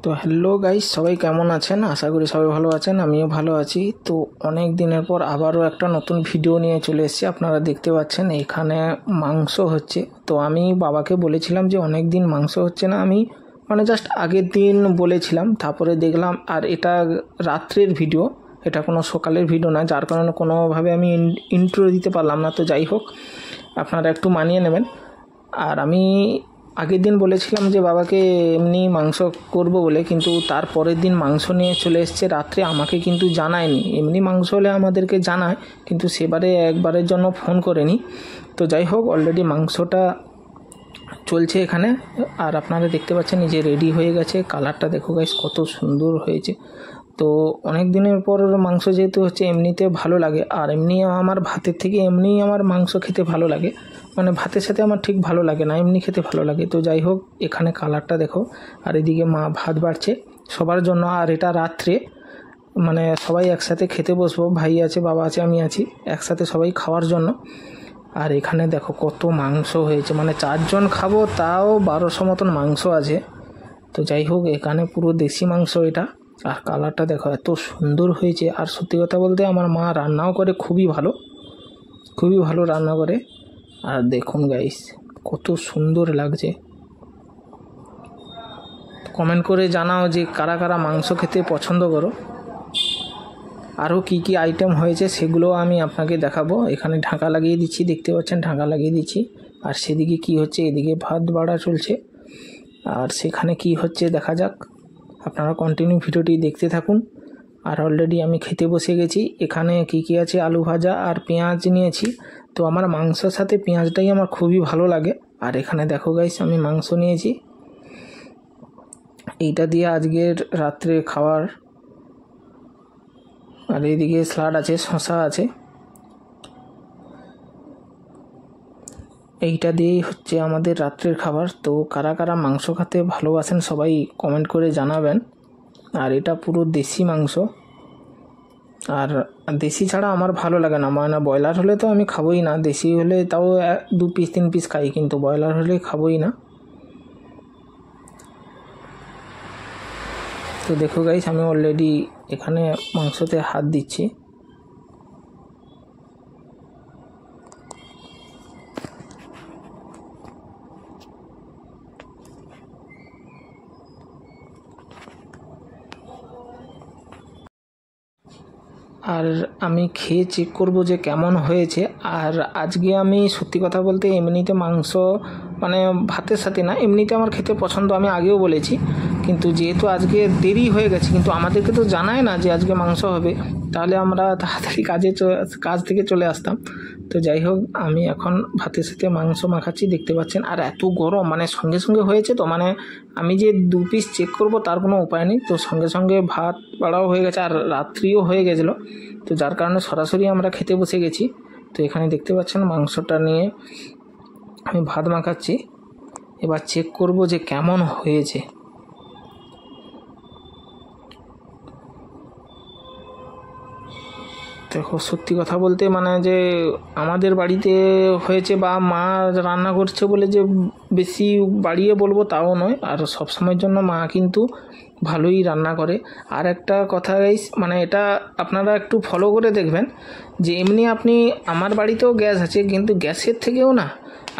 তো hello guys, সবাই কেমন আছেন? আশা করি সবাই ভালো আছেন, আমিও ভালো আছি। তো অনেক দিনের পর আবারও একটা নতুন ভিডিও নিয়ে চলে এসেছি। আপনারা দেখতে পাচ্ছেন এখানে মাংস হচ্ছে। তো আমি বাবাকে বলেছিলাম যে অনেক দিন মাংস হচ্ছে না, আমি জাস্ট আগের দিন বলেছিলাম, তারপরে দেখলাম। আর এটা রাত্রের ভিডিও, এটা কোনো সকালের ভিডিও না, যার কারণে কোনোভাবে আমি ইন্ট্রো দিতে পারলাম না। তো যাই হোক, আপনারা একটু মানিয়ে নেবেন। আর আমি আগের দিন বলেছিলাম যে বাবাকে এমনি মাংস করব বলে, কিন্তু তার পরের দিন মাংস নিয়ে চলে এসছে রাত্রে। আমাকে কিন্তু জানায়নি। এমনি মাংস হলে আমাদেরকে জানায়, কিন্তু সেবারে একবারের জন্য ফোন করেনি। তো যাই হোক, অলরেডি মাংসটা চলছে এখানে। আর আপনারা দেখতে পাচ্ছেন এই যে রেডি হয়ে গেছে। কালারটা দেখো গাইস, কত সুন্দর হয়েছে। তো অনেক দিনের পর মাংস যেহেতু হচ্ছে, এমনিতে ভালো লাগে। আর এমনি আমার ভাতের থেকে এমনিই আমার মাংস খেতে ভালো লাগে, ভাতের সাথে আমার ঠিক ভালো লাগে না, এমনি খেতে ভালো লাগে। তো যাই হোক, এখানে কালারটা দেখো। আর এদিকে মা ভাত বাড়ছে সবার জন্য। আর এটা রাত্রে সবাই একসাথে খেতে বসবো, ভাই আছে, বাবা আছে, আমি আছি, একসাথে সবাই খাওয়ার জন্য। আর এখানে দেখো কত মাংস হয়েছে, 4 জন খাবো, তাও 1200 মতন মাংস আছে। তো যাই হোক, এখানে পুরো দেশি মাংস এটা। আর কালারটা দেখো, এত সুন্দর হয়েছে। আর সত্যি কথা বলতে আমার মা রান্নাও করে খুবই ভালো রান্না করে। আর দেখুন গাইস, কত সুন্দর লাগছে। কমেন্ট করে জানাও যে কারা কারা মাংস খেতে পছন্দ করো। আরও কি কি আইটেম হয়েছে সেগুলো আমি আপনাকে দেখাবো। এখানে ঢাকা লাগিয়ে দিচ্ছি, দেখতে পাচ্ছেন ঢাকা লাগিয়ে দিচ্ছি। আর সেদিকে কি হচ্ছে, এদিকে ভাত বাড়া চলছে। আর সেখানে কি হচ্ছে দেখা যাক, আপনারা কন্টিনিউ ভিডিওটি দেখতে থাকুন। আর অলরেডি আমি খেতে বসে গেছি। এখানে কি কি আছে, আলু ভাজা আর পেঁয়াজ নিয়েছি। তো আমার মাংসের সাথে পেঁয়াজটাই আমার খুবই ভালো লাগে। আর এখানে দেখো গাইস, আমি মাংস নিয়েছি, এইটা দিয়ে আজকের রাত্রে খাওয়ার। আর এইদিকে স্যালাড আছে, শসা আছে, এইটা দিয়েই হচ্ছে আমাদের রাত্রের খাবার। তো কারা কারা মাংস খেতে ভালোবাসেন সবাই কমেন্ট করে জানাবেন। আর এটা পুরো দেশি মাংস। আর দেশি ছাড়া আমার ভালো লাগে না, ব্রয়লার হলে তো আমি খাবোই না। দেশি হলে তাও 2 পিস 3 পিস খাই, কিন্তু ব্রয়লার হলে খাবোই না। তো দেখো গাইস, আমি অলরেডি এখানে মাংসতে হাত দিচ্ছি। আর আমি খেয়ে চেক করব যে কেমন হয়েছে। আর আজকে আমি সত্যি কথা বলতে এমনিতে মাংস ভাতের সাথে না, এমনিতে আমার খেতে পছন্দ, আমি আগেও বলেছি। কিন্তু যেহেতু আজকে দেরি হয়ে গেছে, কিন্তু আমাদেরকে তো জানায় না যে আজকে মাংস হবে, তাহলে আমরা তাড়াতাড়ি কাজ থেকে চলে আসতাম। তো যাই হোক, আমি এখন ভাতের সাথে মাংস মাখাচ্ছি, দেখতে পাচ্ছেন। আর এত গরম, সঙ্গে সঙ্গে হয়েছে। তো আমি যে 2 পিস চেক করব তার কোনো উপায় নেই। তো সঙ্গে সঙ্গে ভাত বাড়াও হয়ে গেছে, আর রাত্রিও হয়ে গেছিলো। তো যার কারণে সরাসরি আমরা খেতে বসে গেছি। তো এখানে দেখতে পাচ্ছেন মাংসটা নিয়ে আমি ভাত মাখাচ্ছি। এবার চেক করব যে কেমন হয়েছে। দেখো, সত্যি কথা বলতে যে আমাদের বাড়িতে হয়েছে বা মা রান্না করছে বলে যে বেশি বাড়িয়ে বলবো তাও নয়। আর সবসময়ের জন্য মা কিন্তু ভালোই রান্না করে। আর একটা কথা গাইস, এটা আপনারা একটু ফলো করে দেখবেন যে এমনি আপনি, আমার বাড়িতেও গ্যাস আছে, কিন্তু গ্যাসের থেকেও না,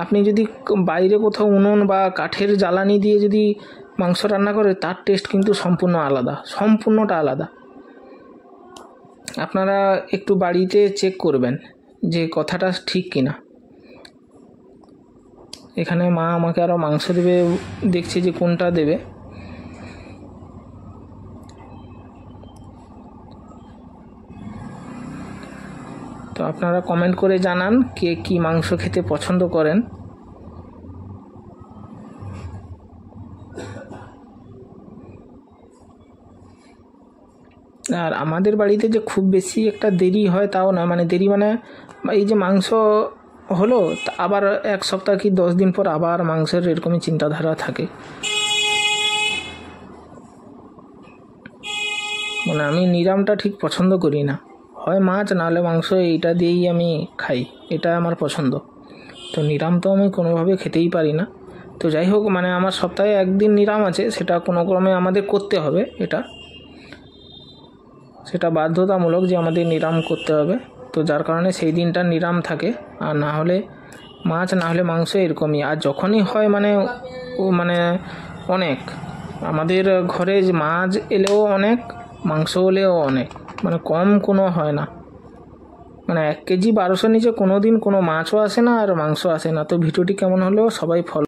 আপনি যদি বাইরে কোথাও উনুন বা কাঠের জ্বালানি দিয়ে যদি মাংস রান্না করে, তার টেস্ট কিন্তু সম্পূর্ণটা আলাদা। আপনারা একটু বাড়িতে চেক করবেন যে কথাটা ঠিক কিনা। এখানে মা আমাকে আরও মাংস দেবে, দেখছি যে কোনটা দেবে। তো আপনারা কমেন্ট করে জানান কে কি মাংস খেতে পছন্দ করেন। আর আমাদের বাড়িতে যে খুব বেশি একটা দেরি হয় তাও না, দেরি এই যে মাংস হলো, আবার 1 সপ্তাহ কি 10 দিন পর আবার মাংসের এরকমই চিন্তাধারা থাকে। আমি নিরামটা ঠিক পছন্দ করি না, হয় মাছ নাহলে মাংস, এইটা দিয়েই আমি খাই, এটা আমার পছন্দ। তো নিরাম তো আমি কোনোভাবে খেতেই পারি না। তো যাই হোক, মানে আমার সপ্তাহে একদিন নিরাম আছে, সেটা কোনো ক্রমে আমাদের করতে হবে, সেটা বাধ্যতামূলক যে আমাদের নিরাম করতে হবে। তো যার কারণে সেই দিনটা নিরাম থাকে, আর না হলে মাছ, না হলে মাংস, এরকমই। আর যখনই হয় মানে অনেক, আমাদের ঘরে মাছ এলেও অনেক, মাংস হলেও অনেক, মানে কম কোনো হয় না। মানে 1 কেজি 1200 নিচে কোনো দিন কোনো মাছও আসে না আর মাংস আসে না। তো ভিডিওটি কেমন হলো সবাই ফলো